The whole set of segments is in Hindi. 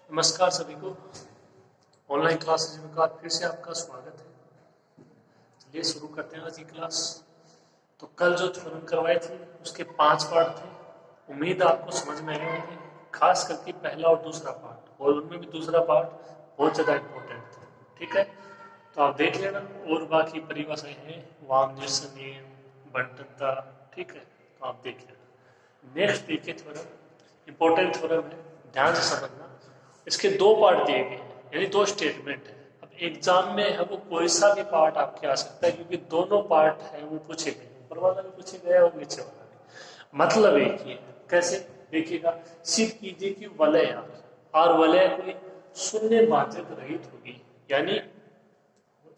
नमस्कार सभी को। ऑनलाइन क्लासेज में का फिर से आपका स्वागत है। चलिए शुरू करते हैं आज की क्लास। तो कल जो थ्योरम करवाए थे उसके 5 पार्ट थे। उम्मीद है आपको समझ में आए होंगे, खास करके पहला और दूसरा पार्ट, और उनमें भी दूसरा पार्ट बहुत ज़्यादा इम्पोर्टेंट था। ठीक है, तो आप देख लेना। और बाकी परिभाषाएं हैं, वाम निरसन नियम, बंटनता। ठीक है, तो आप देख लेना। नेक्स्ट देखिए थ्योरम, इम्पोर्टेंट थ्योरम है, ध्यान से समझना। इसके 2 पार्ट दिए गए हैं, यानी 2 स्टेटमेंट है। अब एग्जाम में है वो कोई सा भी पार्ट आपके आ सकता है, क्योंकि दोनों पार्ट है वो पूछे गए, ऊपर वाला भी पूछे गया और नीचे वाला भी। मतलब एक ही है। कैसे देखिएगा, सिद्ध कीजिए कि वलय आर वलय कोई शून्य भाजक रहित होगी, यानी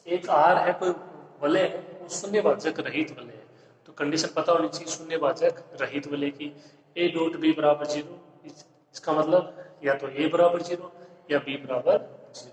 एक आर है, कोई वलय है, वो शून्य भाजक रहित वलय है। तो कंडीशन पता होनी चाहिए शून्य भाजक रहित वलय की। ए डॉट बी बराबर 0, इसका मतलब या तो ए बराबर 0 या बी बराबर 0।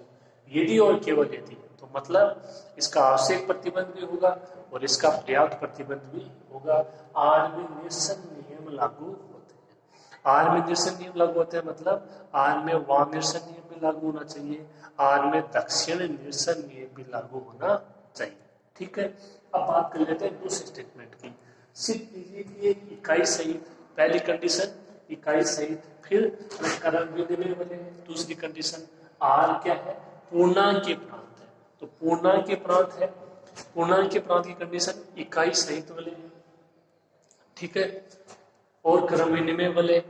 यदि और केवल यदि, तो मतलब इसका आवश्यक प्रतिबंध भी होगा और इसका पर्याप्त प्रतिबंध भी होगा। आर में निरसन नियम लागू होते हैं। आर में निरसन नियम लागू होते हैं मतलब आर में वाम निरसन नियम भी लागू होना चाहिए, आर में दक्षिण निरसन नियम भी लागू होना चाहिए। ठीक है, अब बात कर लेते हैं दूसरे स्टेटमेंट की। सिद्ध कीजिए कि एक इकाई सहित, पहली कंडीशन इकाई सहित, फिर करण विनिमय वाले, दूसरी कंडीशन आर क्या है, पूर्णांक के प्रांत है। तो पूर्णांक के प्रांत है, पूर्णांक के प्रांत की कंडीशन इकाई सहित वाले, ठीक है, और क्रम विनिमय वाले।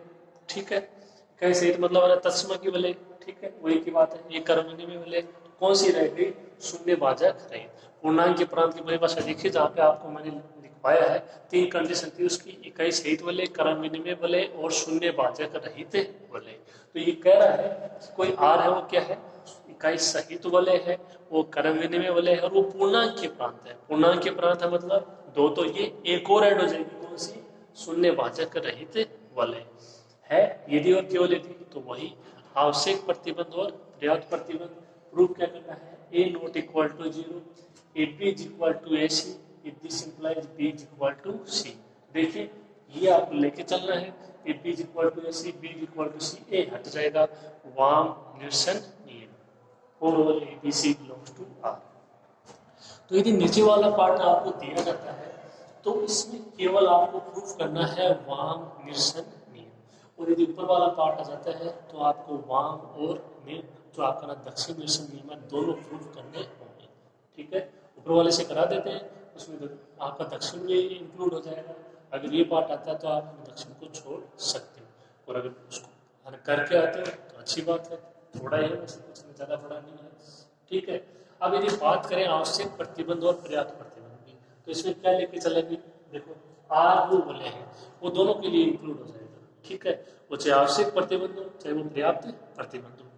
ठीक है, इकाई सहित मतलब वाला तत्सम की वाले। ठीक है, वही की बात है। ये क्रम विनिमय वाले कौन सी रह गई, शून्य भाजक रही। पूर्णांक के प्रांत की परिभाषा देखिए, जहाँ पे आपको मैंने लिखवाया है 3 कंडीशन थी उसकी, इकाई सहित वाले, क्रम विनिमय वाले और शून्य भाजक रहित वाले। तो ये कह रहा है कोई आर है, वो क्या है, इकाई सहित वाले है, वो क्रम विनिमय वाले है, और वो पूर्णांक के प्रांत है। पूर्णांक के प्रांत है मतलब 2, तो ये एक और ऐड हो जाएगी, कौन सी, शून्य भाजक रहित वाले है। यदि और केवल यदि, तो वही आवश्यक प्रतिबंध और पर्याप्त प्रतिबंध। प्रूफ क्या करना है, A not equal to 0, A B is equal to A C, if this implies B is equal to C. देखिए ये आपको लेके चलना है, A B is equal to A C, B is equal to C, A हट जाएगा, वाम निरसन नियम, और A B C belongs to R. तो यदि नीचे वाला पार्ट आपको दिया जाता है तो इसमें केवल आपको प्रूफ करना है वाम निरसन नियम, और यदि ऊपर वाला पार्ट आ जाता है तो आपको वाम और जो आपका ना दक्षिण निरसन नियम है, दोनों प्रूफ करने होंगे। ठीक है, ऊपर वाले से करा देते हैं, उसमें आपका दक्षिण भी इंक्लूड हो जाएगा। अगर ये पार्ट आता है तो आप दक्षिण को छोड़ सकते हो, और अगर उसको करके आते हो तो अच्छी बात है, थोड़ा ही है वैसे, कुछ ज़्यादा बड़ा नहीं है। ठीक है, अब यदि बात करें आवश्यक प्रतिबंध और पर्याप्त प्रतिबंध की, तो इसमें क्या लेके चलेंगे, देखो आर वो बोले हैं, वो दोनों के लिए इंक्लूड हो जाएगा। ठीक है, वो चाहे आवश्यक प्रतिबंध हो चाहे वो पर्याप्त प्रतिबंध हो।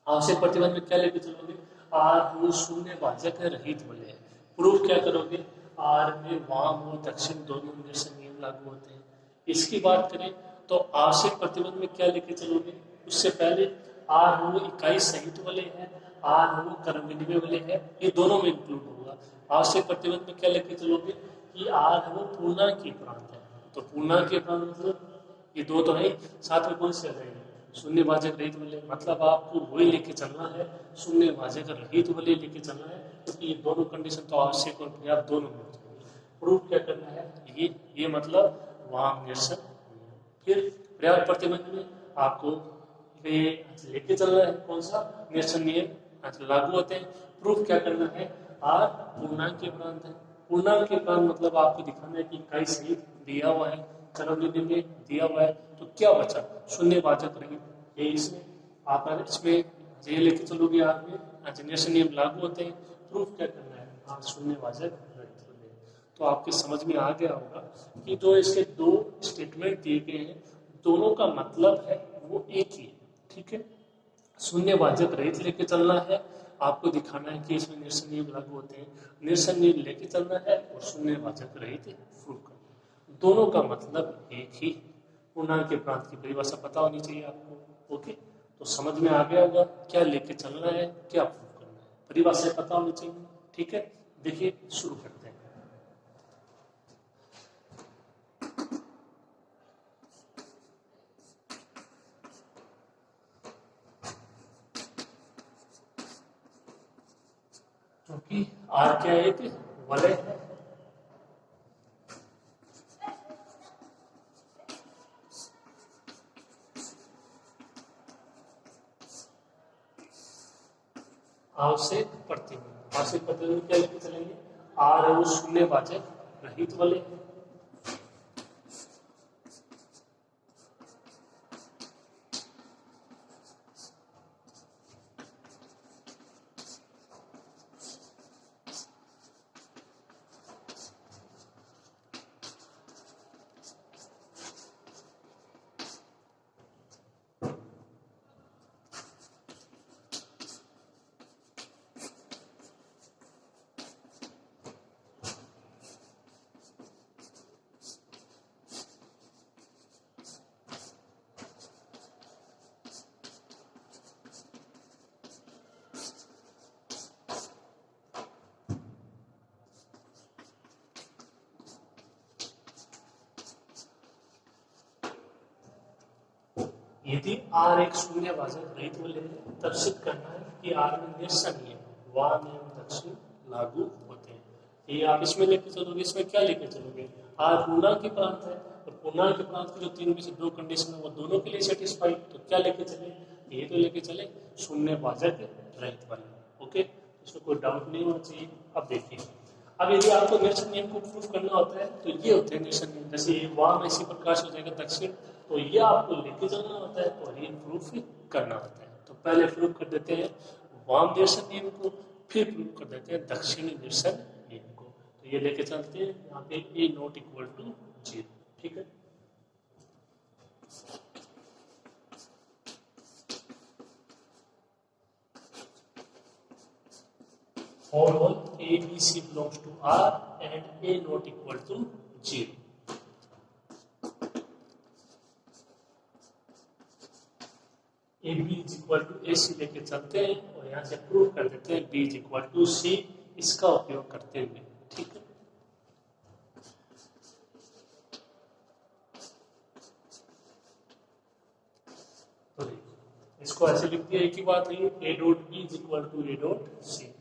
आवश्यक प्रतिबंध में क्या लेके चलोगे, आर वो शून्य भाजक रहित बोले हैं। प्रूफ क्या करोगे, आर में वाम और दक्षिण दोनों निरसन नियम लागू होते हैं। इसकी बात करें तो आवश्यक प्रतिबंध में क्या लेके चलोगे, उससे पहले आर वो इकाई सहित वाले हैं, आर वो क्रम विनिमय वाले हैं, ये दोनों में इंक्लूड होगा। आवश्यक प्रतिबंध में क्या लेके चलोगे कि आर वो पूर्णांक के प्रांत है। तो पूर्णांक के प्रांत मतलब ये 2 तो है, साथ में कौन से आ जाएंगे, शून्य भाजक रहित वाले। मतलब आपको वही लेके चलना है, शून्य भाजक रहित वाले लेके चलना है, क्योंकि ये दोनों कंडीशन तो आवश्यक और पर्याप्त दोनों में हो जाएंगे। प्रूफ क्या करना है, ये मतलब वाम निरसन। फिर पर्याप्त प्रतिबंध में आपको ये लेके चलना है, कौन सा, निरसन नियम लागू होते हैं। प्रूफ क्या करना है, आर पूर्णांक के प्रांत है। पूर्णांक के प्रांत मतलब आपको दिखाना है कि इकाई सहित दिया हुआ है, क्रम में दिया हुआ है, तो क्या बचा, शून्य भाजक रहित। ये इसमें आप इसमें ये लेके चलोगे, आर में निरसन नियम लागू होते हैं। प्रूफ क्या करना है, आर शून्य भाजक रहित होते हैं। तो आपके समझ में आ गया होगा कि जो इसके 2 स्टेटमेंट दिए गए हैं, दोनों का मतलब है वो एक ही है। ठीक है, शून्य भाजक रहित लेके चलना है, आपको दिखाना है कि इसमें निरसन नियम लागू होते हैं, निरसन नियम लेके चलना है, और शून्य भाजक रहित प्रूव करना है। दोनों का मतलब एक ही। पूर्णांक के प्रांत की परिभाषा पता होनी चाहिए आपको। ओके, तो समझ में आ गया होगा क्या लेके चलना है, क्या प्रूव करना है, परिभाषा पता होनी चाहिए। ठीक है, देखिए शुरू करते हैं। क्योंकि आर क्या एक वलय है। आवश्यक प्रतिबिंब, आवश्यक प्रतिबिंब क्या लिखते चलेंगे, आर है वो शून्य वाचक रहित वलय है। यदि आर एक शून्य भाजक रहित वलय है तब सिद्ध करना है कि आर में निरसन नियम वाम एवं दक्षिण लागू होते हैं। ये आप इसमें लेके चलोगे, इसमें क्या लेके चलोगे, आर पूर्णांक की प्रांत है और पूर्णांक की प्रांत की जो तीन में से दो कंडीशन है वो दोनों के लिए सेटिस्फाइड, तो क्या लेके चले, ये तो लेके चले शून्य भाजक रहित वलय। ओके, इसमें कोई डाउट नहीं होना चाहिए। अब देखिए, अब यदि आपको निरसन नियम को प्रूफ करना होता है तो ये होते हैं निरसन नियम, जैसे वाम इसी प्रकार से हो जाएगा दक्षिण, तो ये आपको लेके चलना होता है और ये प्रूफ करना होता है। तो पहले प्रूफ कर देते हैं वाम निरसन नियम को, फिर प्रूफ कर देते हैं दक्षिणी निरसन नियम को। तो ये लेके चलते हैं यहाँ पे ए नॉट इक्वल टू 0, ठीक है। For all A, B, C belongs to R and A not equal to 0. A B is equal to A C लेके चलते हैं और यहाँ से प्रूव कर देते हैं बी इज इक्वल टू सी, इसका उपयोग करते हुए, ठीक है। तो इसको ऐसे लिख दिया, एक ही बात है, A dot B is equal to A dot C.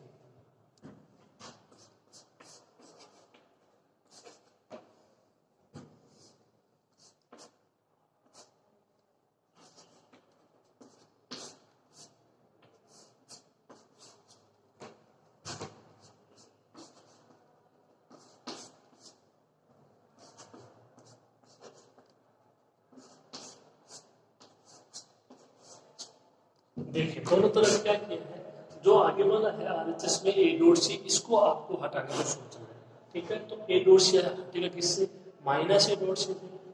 देखिए दोनों तरफ क्या किया है, जो आगे वाला है आरएचएस में ए डॉट सी, इसको आपको हटाने का सोचना है, ठीक है। तो ए डॉट सी हटेगा किससे, माइनस ए डॉट सी,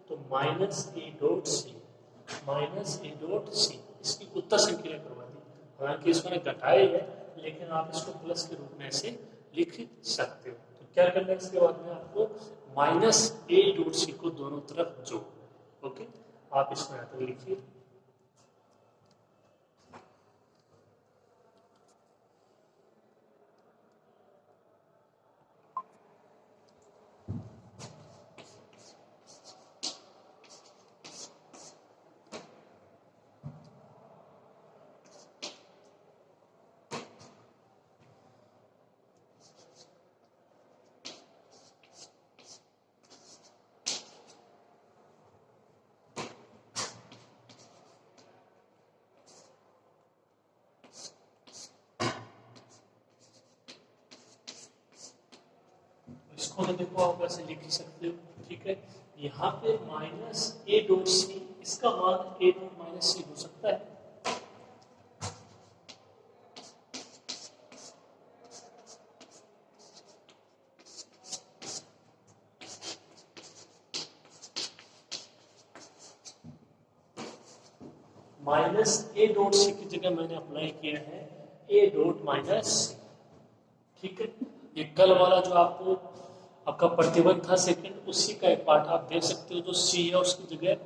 तो minus A dot C, minus A dot C, इसकी उत्तर संक्रिया करवा दी। हालांकि इसको ने घटाया है लेकिन आप इसको प्लस के रूप में ऐसे लिख सकते हो। तो क्या करना है, इसके बाद में आपको माइनस ए डॉट सी को दोनों तरफ जोड़, ओके। आप इसमें यहाँ तक लिखिए, इसको तो देखो आप ऐसे लिख ही सकते हो, ठीक है। यहाँ पे माइनस ए डॉट सी, इसका मान ए डॉट माइनस सी हो सकता है, माइनस ए डॉट सी की जगह मैंने अप्लाई किया है ए डॉट माइनस सी, ठीक है। ये कल वाला जो आपको आपका प्रतिबंध था सेकंड, उसी का एक पार्ट आप देख सकते हो, जो सी है उसकी जगह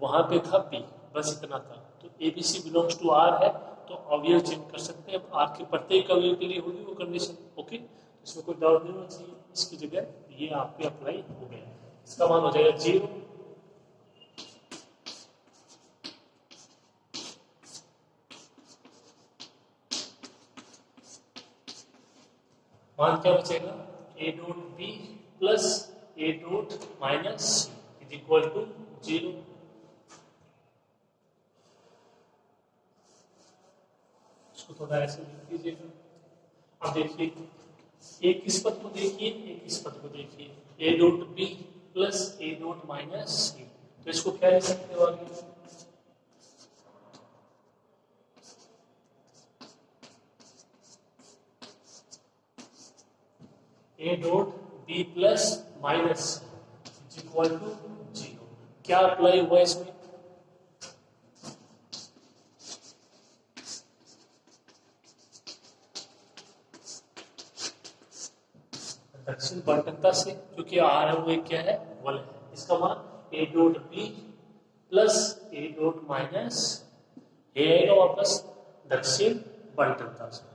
वहां पे था बी, बस इतना था। तो A B C belongs to R है, तो अवयव चेंज कर सकते हैं, आर के प्रत्येक अवयव के लिए होगी वो कंडीशन, ओके। इसमें कोई डाउट नहीं होना चाहिए, इसकी जगह ये आप पे अप्लाई हो गया, इसका मान हो जाएगा 0। मान क्या बचेगा, A dot B plus A dot minus C is equal to 0। इसको थोड़ा ऐसे लिख दीजिएगा। अब देखिए एक इस पद को देखिए, एक इस पद को देखिए, A dot B plus A dot minus C, तो इसको क्या लिख सकते हो आगे, A dot B plus minus C is equal to 0। क्या अप्लाई हुआ इसमें, दक्षिण बंटनता से, क्योंकि आर है वो क्या है, वन है, इसका मान A dot B plus A dot minus A आएगा वापस दक्षिण बंटनता से।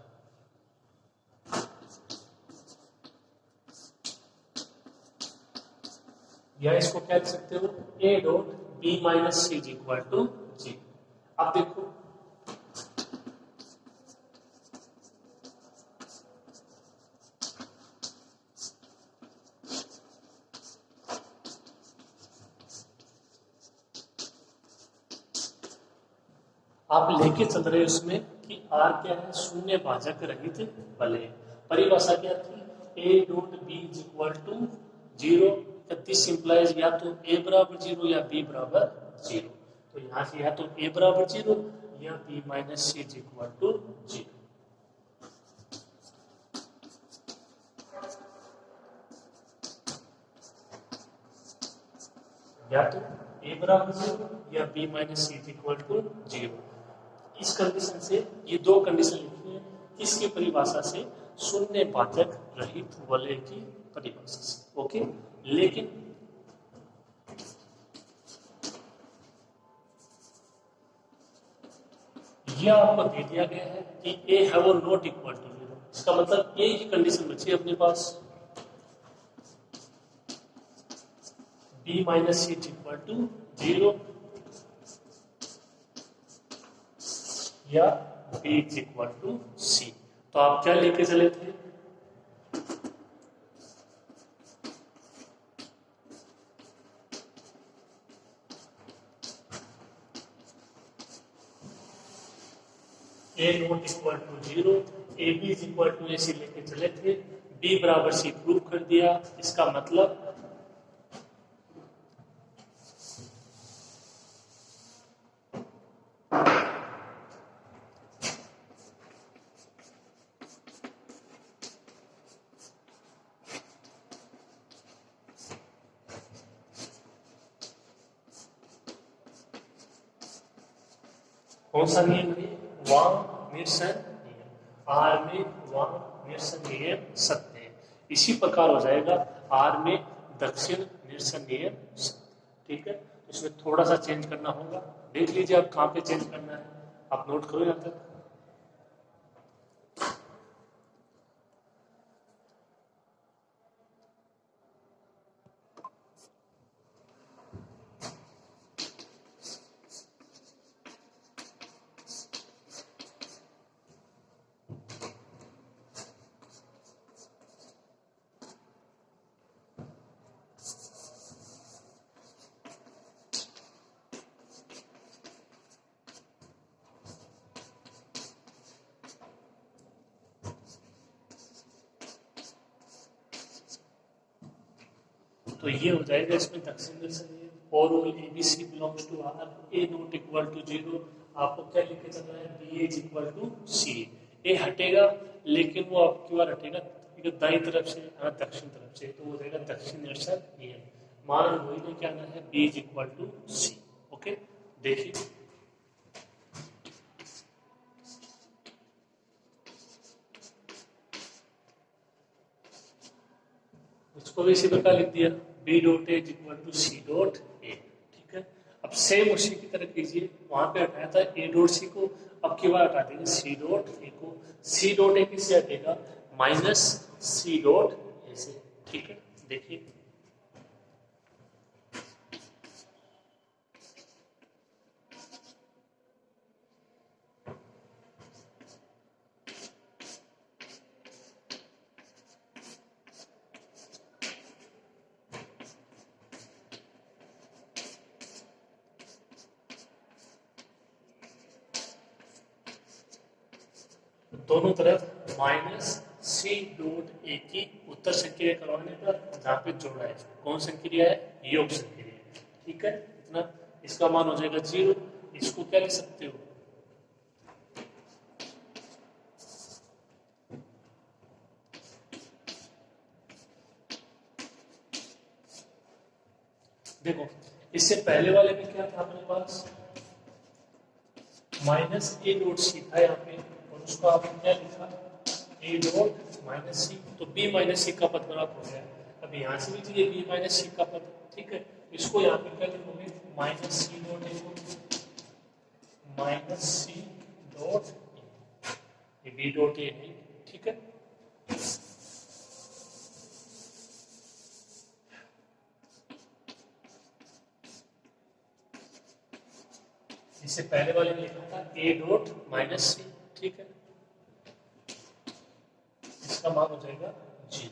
या इसको क्या लिख सकते हो, A dot B minus C is equal to 0। अब देखो आप लेके चल रहे हो उसमें कि आर क्या है, शून्य भाजक रहित वलय। परिभाषा क्या थी, A dot B is equal to 0। This implies या तो ए बराबर 0 या बी बराबर 0। तो यहाँ से या तो ए बराबर 0 या B minus C is equal to 0। या तो ए बराबर 0 या B minus C is equal to 0। इस कंडीशन से, ये दो कंडीशन लिखी है, इसकी परिभाषा से शून्य भाजक रहित वलय की परिभाषा से। ओके, लेकिन यह आपको दे दिया गया है कि ए है वो नॉट इक्वल टू 0। इसका मतलब ए की कंडीशन बची है अपने पास, B minus C is equal to 0 या B is equal to C. तो आप क्या लेके चले थे, A not equal to 0, A B is equal to A C लेके चले थे, बी बराबर सी प्रूव कर दिया। इसका मतलब कौन सा नियम है, वांग निरसन नियम। आर में वांग निरसन नियम सत्य है। इसी प्रकार हो जाएगा आर में दक्षिण निरसन नियम सत्य। ठीक है, इसमें थोड़ा सा चेंज करना होगा, देख लीजिए आप कहाँ पे चेंज करना है, आप नोट करो यहाँ तक। तो ये हो जाएगा इसमें दक्षिण निरसन नियम। और A B C belongs to R, A not equal to 0। आपको क्या लिखे चलना है, B is equal to C. A हटेगा लेकिन वो आपकी बार हटेगा दाई तरफ से, दक्षिण तरफ से, तो हो जाएगा दक्षिण निरसन नियम। मान वही लेके आना है, B is equal to C. Okay, देखिए इसको भी इसी प्रकार लिख दिया, B dot A is equal to C dot A. ठीक है, अब सेम उसी की तरह कीजिए, वहां पे हटाया था ए डॉट सी को, अब की बार हटा देंगे सी डॉट ए को। सी डॉट ए किससे हटेगा, माइनस सी डॉट ए से। ठीक है, देखिए दोनों तरफ माइनस सी डॉट ए की उत्तर संक्रिया करवाने पर जहां पे जोड़ा है कौन संक्रिया है योग संक्रिया है। ठीक है, इतना इसका मान हो जाएगा 0। इसको क्या लिख सकते हो देखो इससे पहले वाले में क्या था अपने पास माइनस ए डॉट सी था यहाँ पे और उसको आपने क्या लिखा ए डॉट माइनस सी तो बी माइनस सी का पद प्राप्त हो गया। अब यहाँ से भी चाहिए बी माइनस सी का पद। ठीक है, इसको यहाँ पे क्या लिखोगे minus C dot A minus C dot A B dot A है। ठीक है, इससे पहले वाले में लिखा था ए डॉट माइनस सी। ठीक है, इसका मान हो जाएगा 0।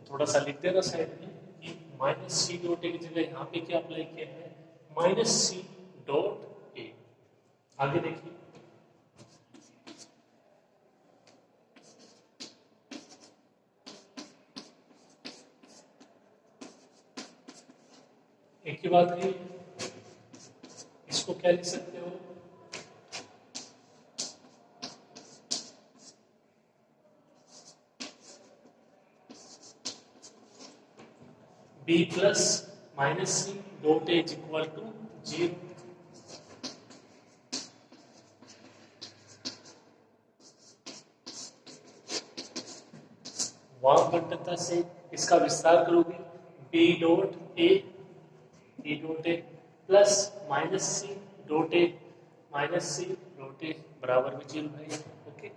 थोड़ा सा लिख देना साइड में कि माइनस सी डॉट ए की जगह यहाँ पे क्या अप्लाई किया है माइनस सी डॉट ए। आगे देखिए एक ही बात है, इसको क्या लिख सकते हो B plus minus C dot A is equal to 0। वाम घटकता से इसका विस्तार करोगे B dot A plus minus C dot A बराबर में 0 है। ओके,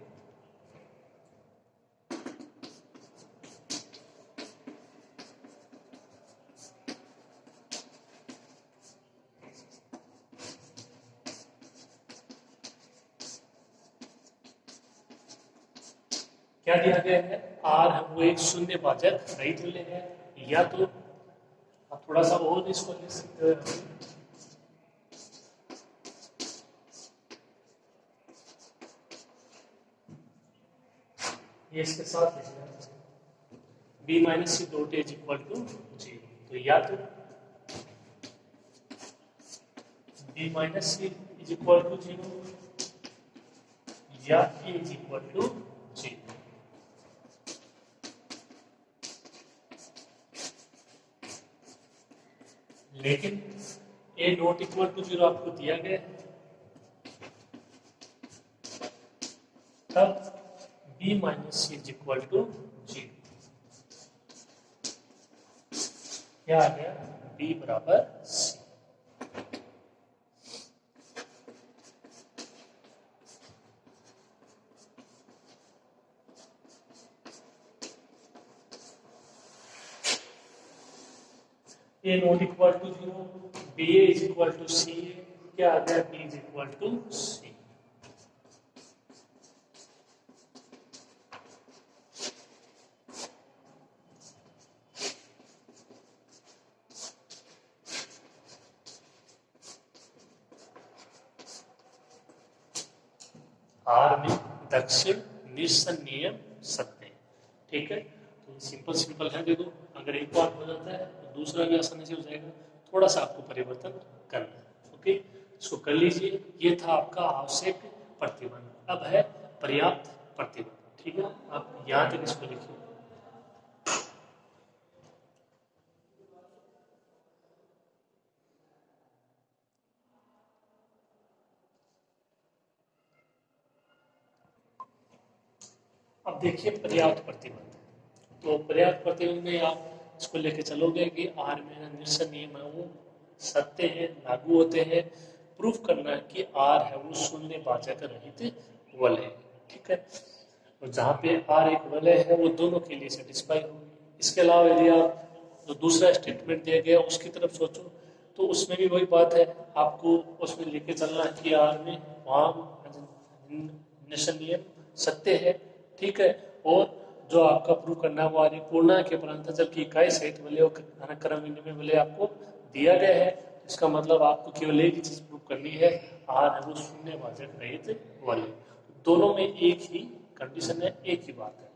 क्या दिया गया है आर है वो एक शून्य भाजक नहीं तुल्य है या तो आप थोड़ा सा और इसको लिख सकते हो ये इसके साथ लिखना B minus C dot A is equal to 0। तो या तो B minus C is equal to 0 या ए इज इक्वल टू 0। लेकिन ए नॉट इक्वल टू 0 आपको दिया गया है तब B minus C is equal to 0 क्या आ गया बी बराबर C. A not equal to 0 B is equal to C क्या आ गया B is equal to C. R में दक्षिण निसंनियम सत्य। ठीक है, तो सिंपल है देखो अगर एक बार हो जाता है तो दूसरा भी आसानी से हो जाएगा, थोड़ा सा आपको परिवर्तन करना है। ओके, इसको कर लीजिए। ये था आपका आवश्यक प्रतिबंध, अब है पर्याप्त प्रतिबंध। ठीक है, आप यहां तक इसको लिखिए। अब देखिए पर्याप्त प्रतिबंध, तो पर्याप्त प्रतिबंध में आप इसको लेके चलोगे कि आर में निश्चय नियम है वो सत्य है लागू होते हैं। प्रूफ करना है कि आर है वो शून्य वाचक रहित वलय है। ठीक है, और जहाँ पे आर एक वलय है वो दोनों के लिए सेटिस्फाई होगी। इसके अलावा यदि आप जो दूसरा स्टेटमेंट दिया गया उसकी तरफ सोचो तो उसमें भी वही बात है, आपको उसमें लेके चलना है कि आर में वहां नेशन नियम सत्य है, ठीक है। और जो आपका प्रूव करना है वो आर पूर्णांक के परांतरजल की इकाई सहित वलय और क्रम विनिमय वलय आपको दिया गया है। इसका मतलब आपको केवल एक ही चीज प्रूव करनी है, आर है वो शून्य भाजक रहित वलय। दोनों में एक ही कंडीशन है, एक ही बात है।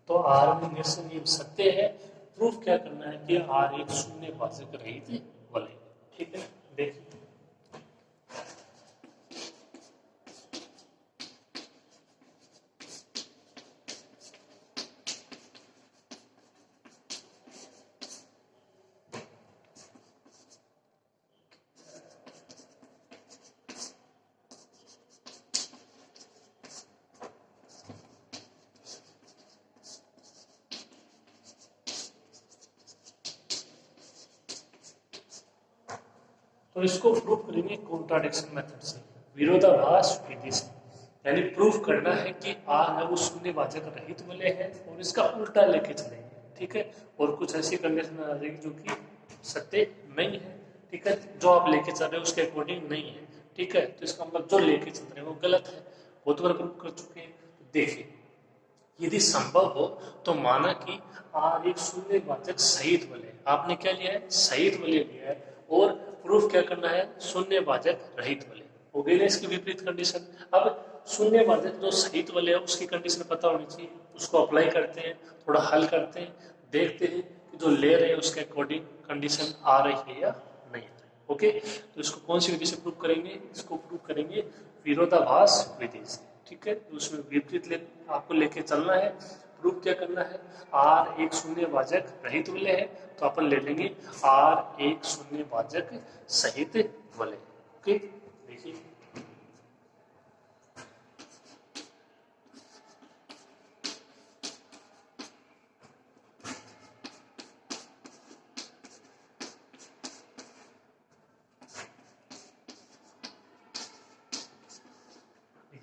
तो आर में निश्चय नियम सत्य है। प्रूफ क्या करना है कि आर एक शून्य भाजक रहित वलय, ठीक है। देखिए तो इसको प्रूफ करेंगे कॉन्ट्राडिक्शन मेथड से, विरोधाभास विधि से। यानी प्रूफ करना है कि आर है वो शून्य भाजक रहित वलय है और इसका उल्टा लेके चलेंगे, ठीक है। और कुछ ऐसी कंडीशन आ जाएगी जो कि सत्य नहीं है, ठीक है, जो आप लेके चल रहे हो उसके अकॉर्डिंग नहीं है, ठीक है। तो इसका मतलब जो लेके चल रहे हैं वो गलत है, वो तो प्रूफ कर चुके हैं। तो देखिए यदि संभव हो तो माना कि आर एक शून्य भाजक सहित वलय, आपने क्या लिया है, सहित वलय लिया है। और प्रूफ क्या करना है, शून्य भाजक रहित वलय। हो गई ना इसकी विपरीत कंडीशन। अब शून्य भाजक जो सहित वलय है उसकी कंडीशन पता होनी चाहिए, उसको अप्लाई करते हैं, थोड़ा हल करते हैं, देखते हैं कि जो ले रहे हैं उसके अकॉर्डिंग कंडीशन आ रही है या नहीं। ओके, तो इसको कौन सी विधि से प्रूव करेंगे, इसको प्रूव करेंगे विरोधाभास विधि से, ठीक है। तो उसमें विपरीत आपको लेके चलना है। प्रूफ क्या करना है, आर एक शून्य भाजक रहित वलय है, तो अपन ले लेंगे आर एक शून्य भाजक सहित वलय। ओके, देखिए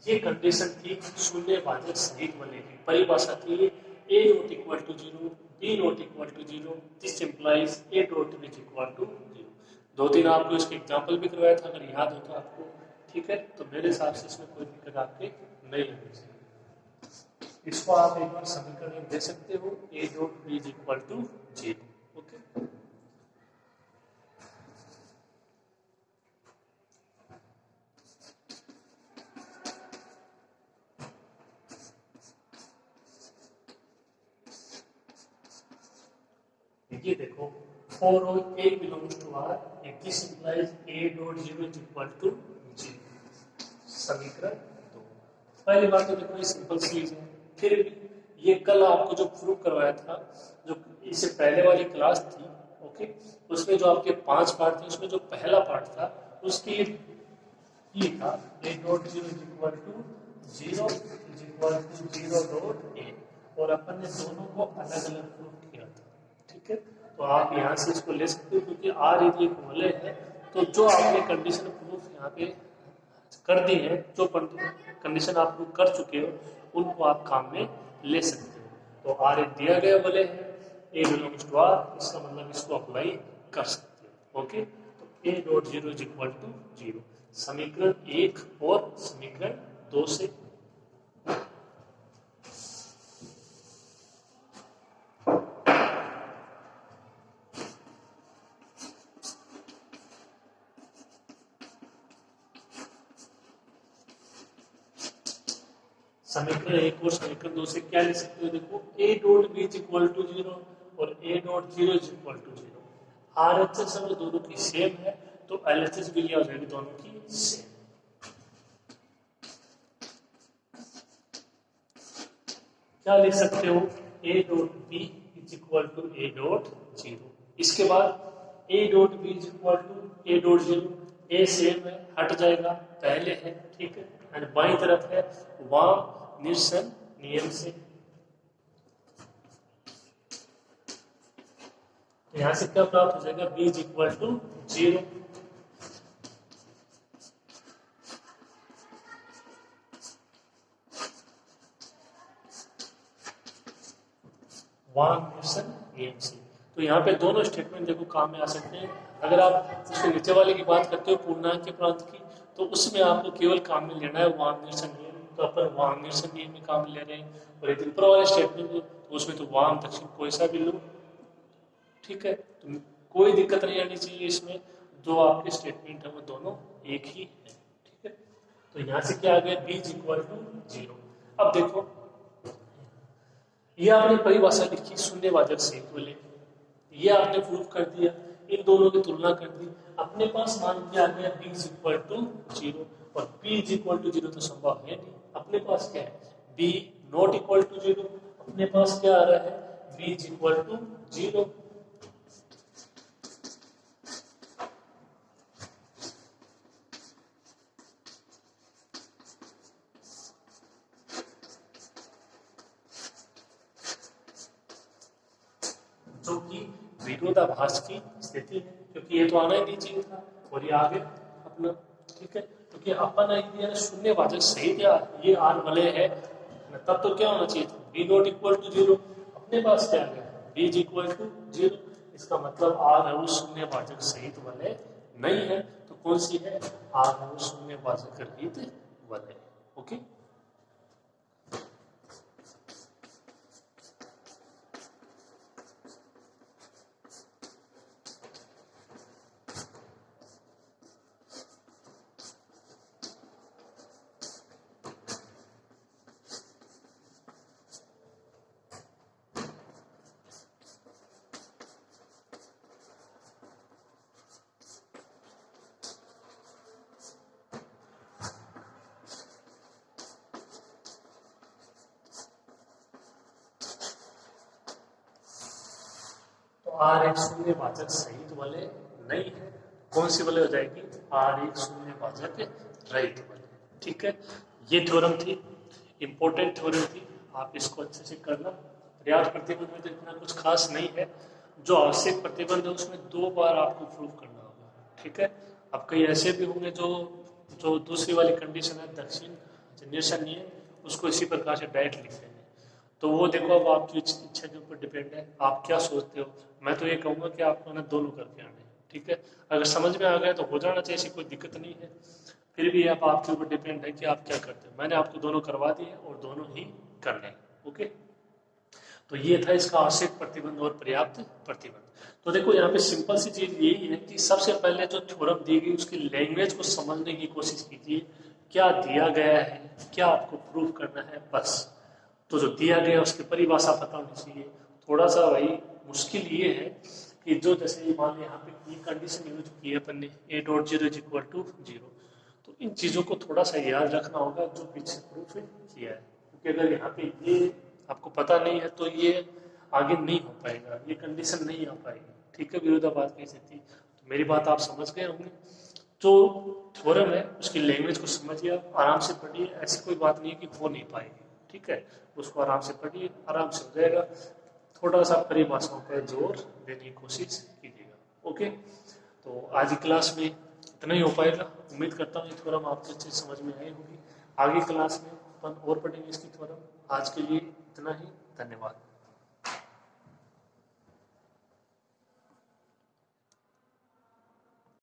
ये कंडीशन थी शून्य भाजक सहित वलय की। परिभाषा थी A not equal to zero, B not equal to zero, this implies A dot is equal to zero. दो तीन आपको इसके एग्जांपल भी करवाया था, अगर याद हो तो आपको, ठीक है। तो मेरे हिसाब से इसमें कोई दिक्कत आपके नहीं होनी चाहिए। इसको आप एक बार समीकरण दे सकते हो, A dot B is equal to zero. Okay, ये देखो for all A belongs to R, this implies A dot zero is equal to zero. समीकरण दो। पहली बात तो देखो ये सिंपल चीज है, फिर भी ये कल आपको जो प्रूव करवाया था, जो इससे पहले वाली क्लास थी, ओके, उसमें जो आपके 5 पार्ट थे उसमें जो पहला पार्ट था उसकी ये था A dot zero is equal to zero is equal to zero dot A, और अपन ने दोनों को अलग अलग प्रूव किया था, ठीक है। तो आप यहाँ से इसको ले सकते हो, क्योंकि आर यदि एक वलय है तो जो आपने कंडीशन प्रूफ यहाँ पे कर दी है, जो कंडीशन आप प्रूव कर चुके हो उनको आप काम में ले सकते हो। तो आर एक दिया गया वलय है, ए बिलोंग्स टू आर, इसका मतलब इसको अप्लाई कर सकते हो। ओके, तो A dot zero is equal to zero, समीकरण 1 और समीकरण 2 से। समीकरण 1 और समीकरण 2 से क्या लिख सकते हो? देखो a dot b is equal to 0 और a dot 0 is equal to 0। RHS अगर दोनों की सेम है तो LHS भी क्या हो जाएगी? दोनों की सेम। क्या लिख सकते हो? a dot b is equal to a dot 0। इसके बाद a dot b is equal to a dot 0। a same है, हट जाएगा, पहले है, ठीक है, और बाईं तरफ है वाम निरसन नियम से। तो यहां से क्या प्राप्त हो जाएगा? b is equal to 0। वाम निरसन नियम से। तो यहाँ पे दोनों स्टेटमेंट देखो काम में आ सकते हैं। अगर आप उसके नीचे वाले की बात करते हो पूर्णांक के प्रांत की, तो उसमें आपको केवल काम में लेना है वाम निरसन नियम। तो अपन वाम निरसन नियम में काम ले रहे हैं। और यदि ऊपर वाले स्टेटमेंट तो उसमें तो वाम दक्षिण कोई सा भी लो, ठीक है, तो कोई दिक्कत नहीं आनी चाहिए इसमें। जो आपके स्टेटमेंट है वो दोनों एक ही है, ठीक है। तो यहाँ से क्या आ गया? b is equal to 0। अब देखो ये आपने परिभाषा लिखी शून्यवाचक सहित वाले, ये आपने प्रूव कर दिया, इन दोनों की तुलना कर दी, अपने पास मान क्या आ गया? b is equal to 0। और b इज इक्वल टू 0 तो संभव है नहीं। अपने पास क्या है? b not equal to 0। अपने पास क्या आ रहा है? b is equal to 0। जो कि विरोधाभास की स्थिति है, क्योंकि ये तो आना ही नहीं चाहिए था और ये आगे अपना, ठीक है, क्योंकि अपन आइडिया शून्यवाचक सहित ये आर वलय है, तब तो क्या होना चाहिए था? B not equal to 0। अपने पास क्या आ गया? B is equal to 0। इसका मतलब आर है वो शून्यवाचक सहित वलय नहीं है। तो कौन सी है? आर है वो शून्यवाचक रहित वलय। ओके, आर एक शून्यवाचक सहित वलय नहीं है। कौन सी वलय हो जाएगी? आर एक शून्यवाचक रहित वलय, ठीक है। ये थ्योरम थी, इंपॉर्टेंट थ्योरम थी, आप इसको अच्छे से करना। पर्याप्त प्रतिबंध में तो इतना कुछ खास नहीं है। जो आवश्यक प्रतिबंध है उसमें 2 बार आपको प्रूव करना होगा, ठीक है। अब कई ऐसे भी होंगे जो जो दूसरी वाली कंडीशन है दक्षिण निरसन नियम, उसको इसी प्रकार से डायरेक्ट लिख देंगे। तो वो देखो अब आपकी इच्छा के ऊपर डिपेंड है, आप क्या सोचते हो। मैं तो ये कहूँगा कि आपको ना दोनों करके आने, ठीक है। अगर समझ में आ गया तो हो जाना चाहिए, ऐसी कोई दिक्कत नहीं है। फिर भी आप आपके ऊपर डिपेंड है कि आप क्या करते हो। मैंने आपको दोनों करवा दिए और दोनों ही करने हैं, ओके। तो ये था इसका आवश्यक प्रतिबंध और पर्याप्त प्रतिबंध। तो देखो यहाँ पे सिंपल सी चीज यही है कि सबसे पहले जो थ्योरम दी गई उसकी लैंग्वेज को समझने की कोशिश कीजिए, क्या दिया गया है, क्या आपको प्रूव करना है, बस। तो जो दिया गया उसकी परिभाषा पता होनी चाहिए। थोड़ा सा भाई मुश्किल ये है कि जो जैसे मान लो यहाँ पे ये कंडीशन यूज की है अपन ने, a dot 0 is equal to 0, तो इन चीज़ों को थोड़ा सा याद रखना होगा जो पीछे प्रूफ किया है। क्योंकि अगर यहाँ पे ये आपको पता नहीं है तो ये आगे नहीं हो पाएगा, ये कंडीशन नहीं आ पाएगी, ठीक है। विरोधाभास की स्थिति, तो मेरी बात आप समझ गए होंगे। जो थ्योरम है उसकी लैंग्वेज को समझिए, आराम से पढ़िए, ऐसी कोई बात नहीं है कि हो नहीं पाएगी, ठीक है। उसको आराम से पढ़िए, आराम से हो जाएगा। थोड़ा सा परिभाषाओं पर जोर देने की कोशिश कीजिएगा, ओके। तो आज की क्लास में इतना ही हो पाएगा। उम्मीद करता हूँ ये थ्योरम आपको अच्छे समझ में आई होगी। आगे क्लास में अपन और पढ़ेंगे इसकी थ्योरम। आज के लिए इतना ही, धन्यवाद।